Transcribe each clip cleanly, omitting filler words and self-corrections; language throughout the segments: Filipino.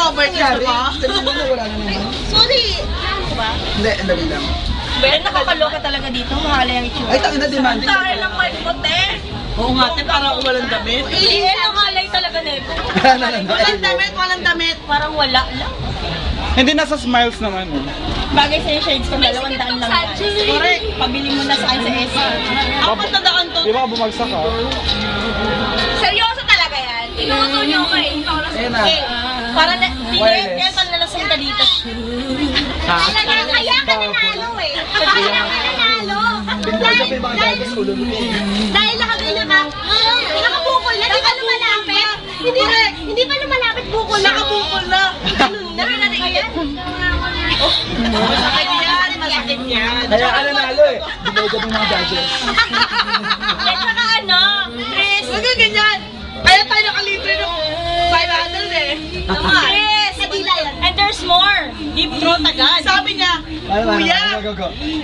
Robert, gusto mo? Wala na naman. Sorry. Ano ba? Hindi, dali lang. Ben, nakakaloka talaga dito. Mahalay ang itsura. Ay, tangin na demanding. Dahil lang may mote. Oo nga, te, parang walang damit. Eh, ang halay talaga nito. Walang damit, walang damit. Parang wala lang. Hindi, nasa smiles naman. Bagay sa'yo shades ko, 200 lang guys. Correct. Pabili mo na sa akin sa SR. Apat na daan to. Di ba bumagsak ka? Seryoso talaga yan. Tinuto niyo ako eh. Ayan na. Para na, kaya panlalasong ka dito. Kaya ka nanalo eh. Kaya ka nanalo. Pinagsabi mga gagas ulo mo. Dahil nakabukol na, di ba lumalapit? Hindi pa lumalapit, bukol na. Nakabukol na. Ganun na. Kaya? Masakit yan, masakit yan. Kaya ka nanalo eh. Pinagsabi mga gagas. At saka ano, Chris. Huwag ka ganyan. Kaya tayo nakalibre ng 500 eh. Chris, and there's more. Deep throat agad. Sabi niya, Kuya.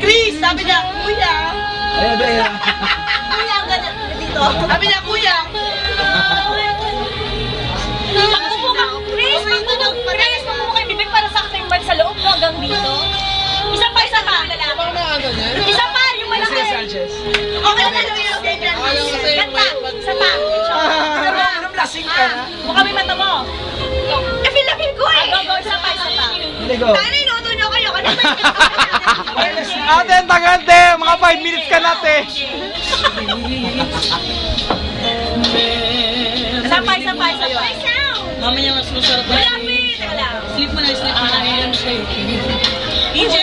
Chris, sabi niya, Kuya. Ayan, ayan. Kuya, ang ganda dito. Sabi niya, Kuya. Magpupo ka, Chris. Chris, magpupo kayo bibig para sakto yung mic sa loob mo hanggang dito. Isa pa. Isa pa, yung malaki. Sanchez. Okay na lang yung ganyan. Isa pa. Anong lasing ka na? Mukha may mata mo. Eh, feel ko eh. Go, isa pa. Hindi ko. Tayo na inuto nyo kayo. Ano ba Ate, ang tagal, te! Mga 5 minutes ka na, te! Isa pa. Mamaya mas masarap na. Teka lang. Sleep mo na. DJ!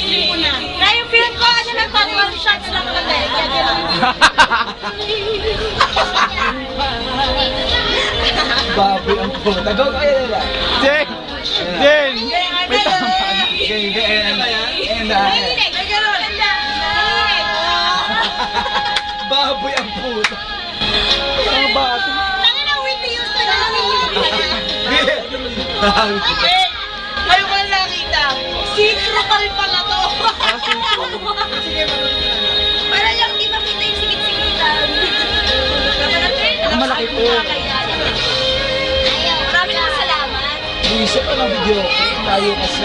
Sleep mo na. Na yung feel ko, ano lang pa, 1 shots lang ka tayo. Kaya gano'n. Baboy ang puta. Go, kaya nila. Jen! Jen! May tama. Okay, ayan na. Baboy ang puta. Mga bata. Tangin na, Whitney Houston na lang yung kayo ko lang nakita. Sikro pa rin pala to. Para lang di makita yung sikit-sikitan. Ang malaki po. Maraming salamat. Buisit pa ng video. Tayo kasi.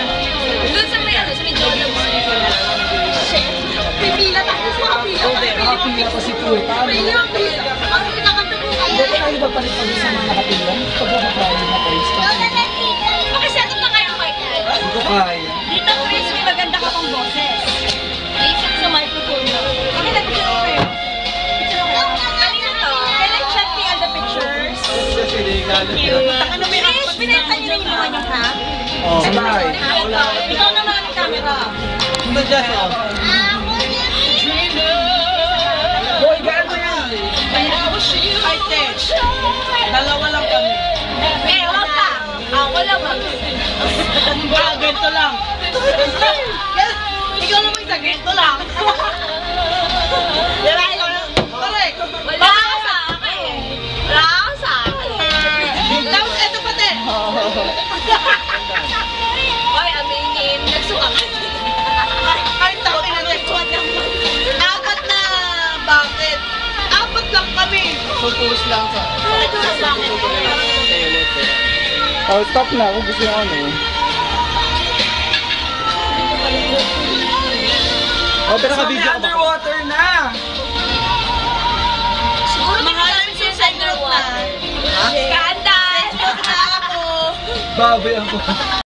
Doon sa may sa may Jordan. Pipila tayo sa kapila. Nakapila pa si Puy. Paano? Ang pinakanta po kayo. Hindi ko tayo magpalit-pag sa mga nakapila. Pag-upapaya na points. Pakisetong na kayo kay Hindi ko kaya. Dito, Chris, may maganda ka pang boses. Sa microphone mo. Okay, nag-picture ko kayo. Picture ko kayo. Kanina to. Can I check all the pictures? Thank you. Chris, pinalitan niyo na yung mga niyo, ha? Oh, bye. Ikaw naman ang camera. Boy, gaano yan? Ay, Tesh. Dalawa lang kami. Eh, wag ka. Wala ba? Ganito lang. Ikaw naman sa ganito lang. Correct. Wala ka sa akin. Wala ka sa akin. Tapos, eto pati. Hoy, aminin. Nagsuangan. Ay, tawin na nagsuan naman. Apat na bakit? Apat lang kami. Pupus lang sa... Pupus lang. Oh, stop na. Kung gusto nyo ano. Oh, pero ka-video ka ba? Underwater na! Siguro mahalan siya sa underwater. Skandal! Skandal ako! Baboy ang puta.